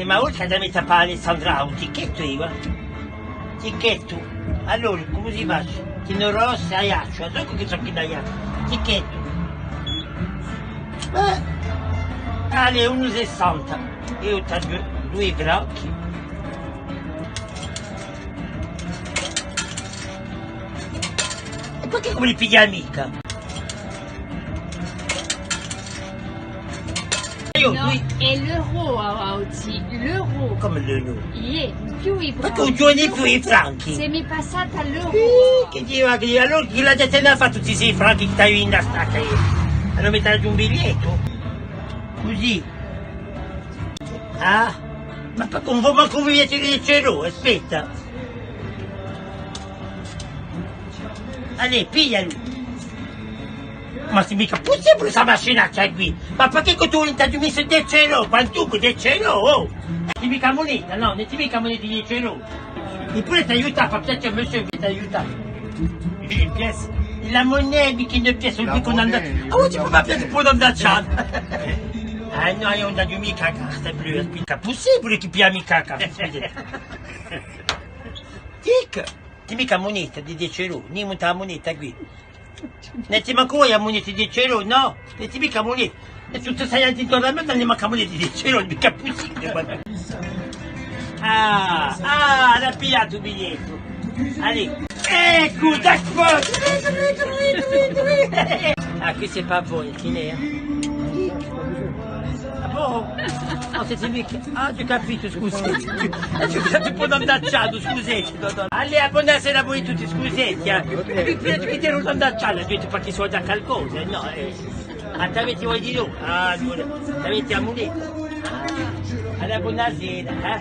ma oltre da mettere per Alessandra un ticchetto io, ticchetto. Allora, come si fa? Che non rossa a iaccio, so che so che da iaccio, ticchetto. Ale 1,60, io taglio 2 brocchi. E perché come li piglia mica? No, è l'euro oggi, l'euro. Come l'euro? Più i Ma franchi. tu giorni più i franchi? Se mi è passata l'euro. Che diceva che allora chi la gente ne ha fatto tutti questi franchi che stai in stata io? Hanno messo giù un biglietto? Così? Ah? Ma con voi manco un biglietto di cielo, aspetta. Allora, piglialo. Ma se mica possibile questa macchinaccia qui? Ma perché tu non ti hai messo del cielo? Quantunque del cielo? Oh! Ti mica moneta, no? Non ti mica moneta di cielo. Eppure ti aiuta, fa piacere, monsieur, ti aiuta. Une pièce. La monnaie, mais qui ne pièce, on dit qu'on en a. Ah oui, tu peux m'appeler pour l'homme d'achat. Ah non, on a du mica carta bleue, è mica possibile che pia mica carta. Tic! Ti mica moneta di 10 euro, ni monta moneta qui. Non ti manco la moneta di 10 euro, no? Non ti mica moneta. E tutto sei anche intorno a me, non ne manca moneta di 10 euro, mica possibile, guarda. L'ha pigliato il biglietto. Allez, ecco, d'accordo. Ah, qui c'est pas bon, il est. Ah bon? Oh, siete mica. Ah, ho capito, scusate. Ho capito un po' d'andacciato, scusate. Allora, buonasera a voi tutti, scusate. Mi piace che ti ero andacciato, ho detto perché sono da qualcosa, no? Ah, t'avete vuoi di no? Ah, allora, t'avete a moneta? Allora, buonasera,